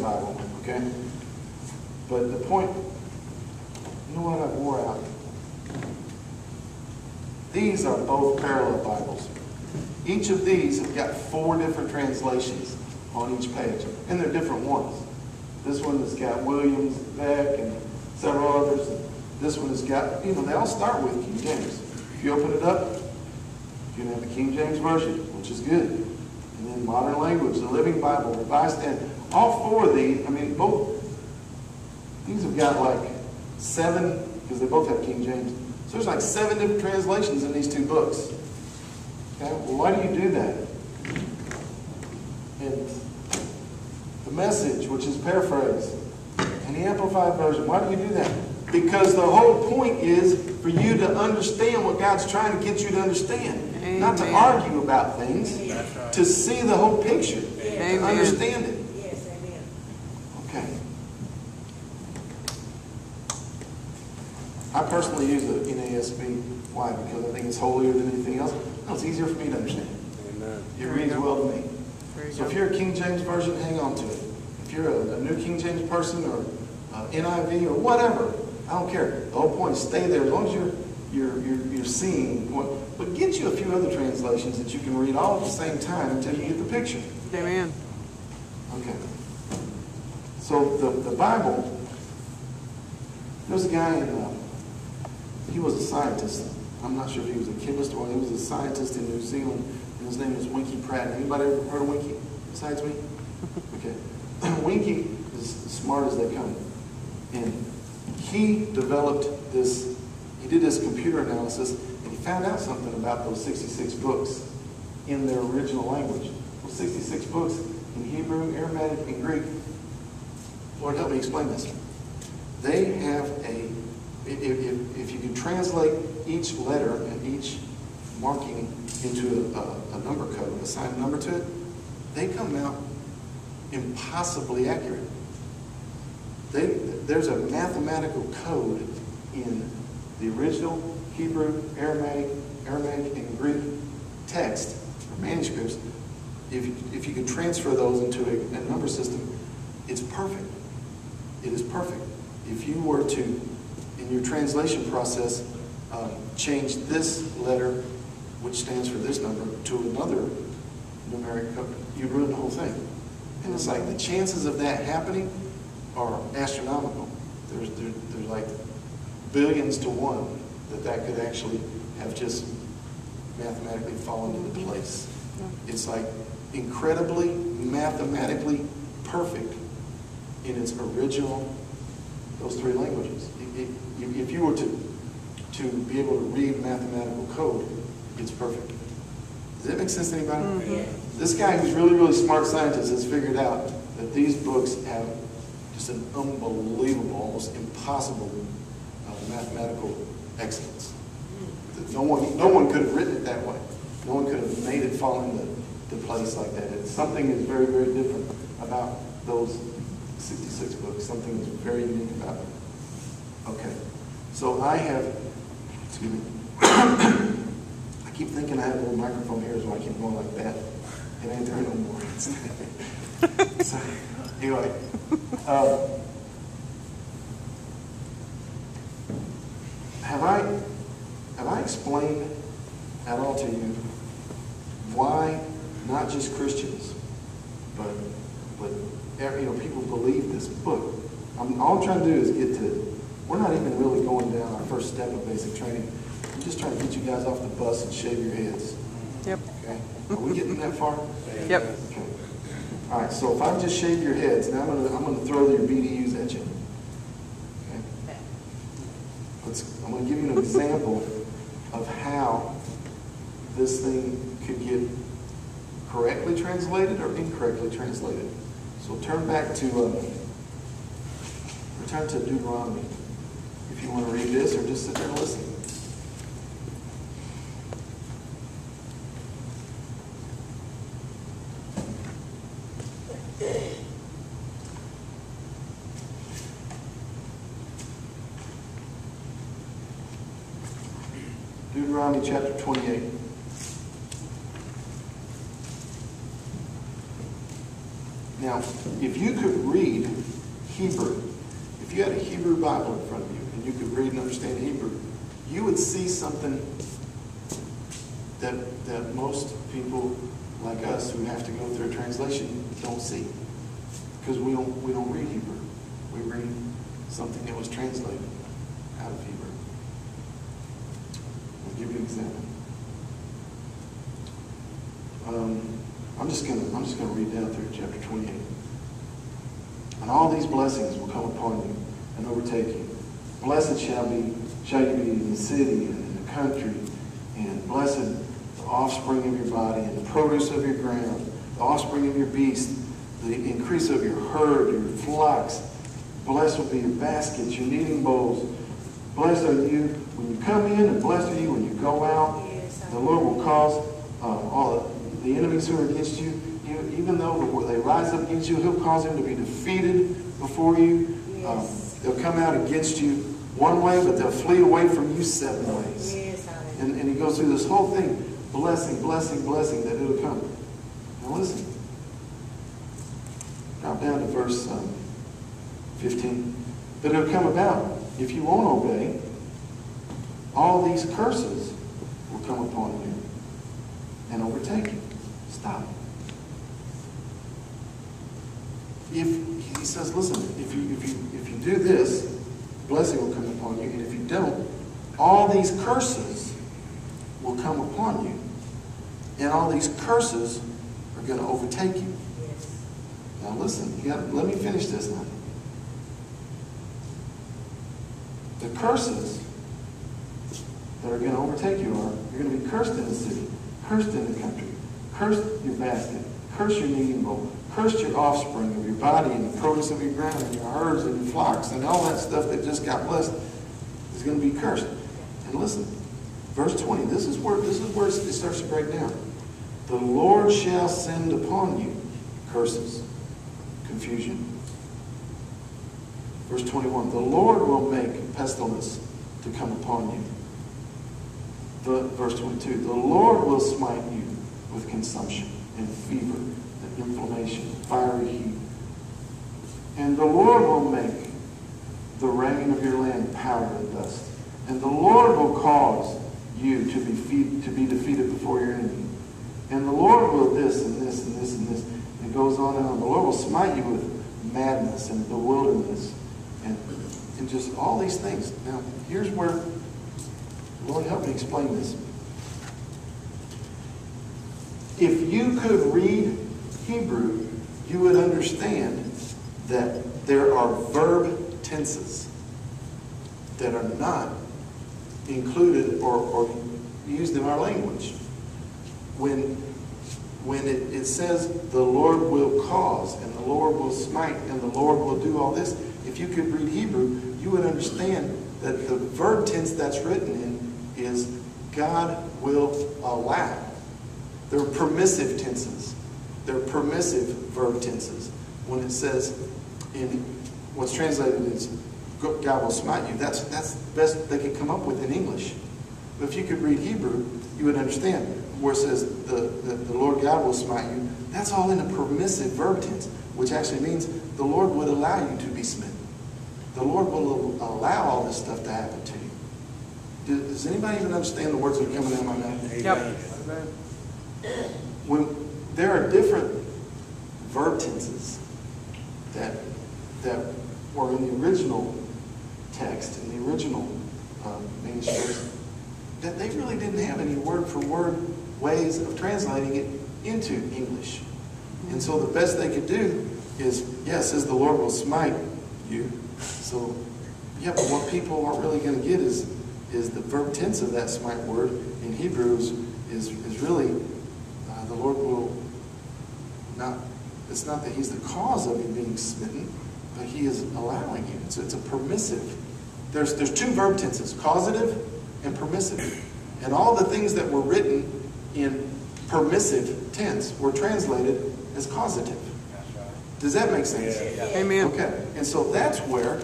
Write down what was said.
Bible, okay? But the point, you know what I wore out? These are both parallel Bibles. Each of these have got 4 different translations on each page, and they're different ones. This one has got Williams, Beck, and several others. This one has got, they all start with King James. If you open it up, you can have the King James Version, which is good. And then Modern Language, the Living Bible, Revised Standard. All 4 of these, these have got like 7, because they both have King James. So there's like 7 different translations in these 2 books. Okay? Well, why do you do that? And the Message, which is paraphrased, and the Amplified Version, why do you do that? Because the whole point is for you to understand what God's trying to get you to understand. Amen. Not to argue about things, right. To see the whole picture, to understand it. Yes, amen. Okay. I personally use the NASB. Why? Because I think it's holier than anything else. No, it's easier for me to understand. Amen. It reads well to me. So if you're a King James Version, hang on to it. If you're a New King James person or NIV or whatever, I don't care. The whole point is stay there as long as you're seeing. But get you a few other translations that you can read all at the same time until you get the picture. Amen. Okay. So the Bible, there's a guy he was a scientist. I'm not sure if he was a chemist or he was a scientist in New Zealand, and his name was Winky Pratt. Anybody ever heard of Winky besides me? Okay. Winky is as smart as they come. And he developed this, he did this computer analysis, and he found out something about those 66 books in their original language. Those 66 books in Hebrew, Aramaic, and Greek. Lord, help me explain this. They have if you can translate each letter and each marking into a number code, assign a number to it, they come out impossibly accurate. There's a mathematical code in the original Hebrew, Aramaic, and Greek text, or manuscripts. If you can transfer those into a number system, it's perfect. It is perfect. If you were to, in your translation process, change this letter, which stands for this number, to another numeric code, you'd ruin the whole thing. And it's like the chances of that happening are astronomical. There's like billions to one that could actually have just mathematically fallen into place. It's like incredibly mathematically perfect in its original, those 3 languages. If you were to be able to read mathematical code, it's perfect. Does that make sense to anybody? Mm-hmm. This guy who's really, really smart scientist has figured out that these books have just an unbelievable, almost impossible mathematical excellence. That no one could have written it that way. No one could have made it fall into place like that. Something is very, very different about those 66 books. Something is very unique about them. Okay. So I have, excuse me, I keep thinking I have a little microphone here, so I keep going like that. It ain't there no more. So, anyway. Have I explained at all to you why not just Christians, but people believe this book? All I'm trying to do is get to, we're not even really going down our first step of basic training. I'm just trying to get you guys off the bus and shave your heads. Yep. Okay? Are we getting that far? Yep. Okay. All right, so if I just shave your heads, now I'm going to throw your BDUs at you. Okay? I'm going to give you an example of how this thing could get correctly translated or incorrectly translated. So turn back to return to Deuteronomy if you want to read this, or just sit there and listen. Deuteronomy chapter 28. Now, if you could read Hebrew. If you had a Hebrew Bible in front of you and you could read and understand Hebrew, you would see something that most people like us who have to go through a translation don't see. Because we don't read Hebrew. We read something that was translated out of Hebrew. I'll give you an example. I'm just gonna read down through chapter 28. And all these blessings will come upon you and overtake you. Blessed shall you be in the city and in the country, and blessed the offspring of your body and the produce of your ground, the offspring of your beast, the increase of your herd, your flocks. Blessed will be your baskets, your kneading bowls. Blessed are you when you come in, and blessed are you when you go out. The Lord will cause all the enemies who are against you, even though they rise up against you, He'll cause them to be defeated before you. They'll come out against you one way, but they'll flee away from you 7 ways. And He goes through this whole thing. Blessing, blessing, blessing, that it'll come. Now listen. Drop down to verse 15. That it'll come about, if you won't obey, all these curses will come upon you and overtake you. Stop. If He says, listen, if you do this, blessing will come upon you, and if you don't, all these curses will come upon you. And all these curses are going to overtake you. Yes. Now listen, let me finish this now. The curses that are going to overtake you are, you're going to be cursed in the city, cursed in the country, cursed your basket, cursed your kneading bowl, cursed your offspring of your body and the produce of your ground and your herds and your flocks, and all that stuff that just got blessed is going to be cursed. And listen, verse 20, this is where it starts to break down. The Lord shall send upon you curses, confusion. Verse 21, the Lord will make pestilence to come upon you. Verse 22, the Lord will smite you with consumption and fever and inflammation, fiery heat. And the Lord will make the rain of your land powder and dust. And the Lord will cause you to be defeated before your enemy. And the Lord will this and this and this and this. And it goes on and on. The Lord will smite you with madness and bewilderness and just all these things. Now, here's where, Lord, help me explain this. If you could read Hebrew, you would understand that there are verb tenses that are not included or used in our language. When it says the Lord will cause and the Lord will smite and the Lord will do all this, if you could read Hebrew, you would understand that the verb tense that's written in is God will allow. They're permissive tenses. They're permissive verb tenses. When it says in what's translated as God will smite you, that's the best they could come up with in English. But if you could read Hebrew, you would understand where it says the Lord God will smite you. That's all in a permissive verb tense, which actually means the Lord would allow you to be smitten. The Lord will allow all this stuff to happen to you. Does anybody even understand the words that are coming out of my mouth? Yep. When there are different verb tenses that were in the original text, in the original manuscripts, that they really didn't have any word-for-word ways of translating it into English. And so the best they could do is, yes, says the Lord will smite you. So, yeah, but what people aren't really going to get is the verb tense of that smite word in Hebrew is really the Lord will not, it's not that He's the cause of you being smitten, but He is allowing you. So it's a permissive. There's two verb tenses, causative and permissive. And all the things that were written in permissive tense were translated as causative. Does that make sense? Yeah. Amen. Okay. And so that's where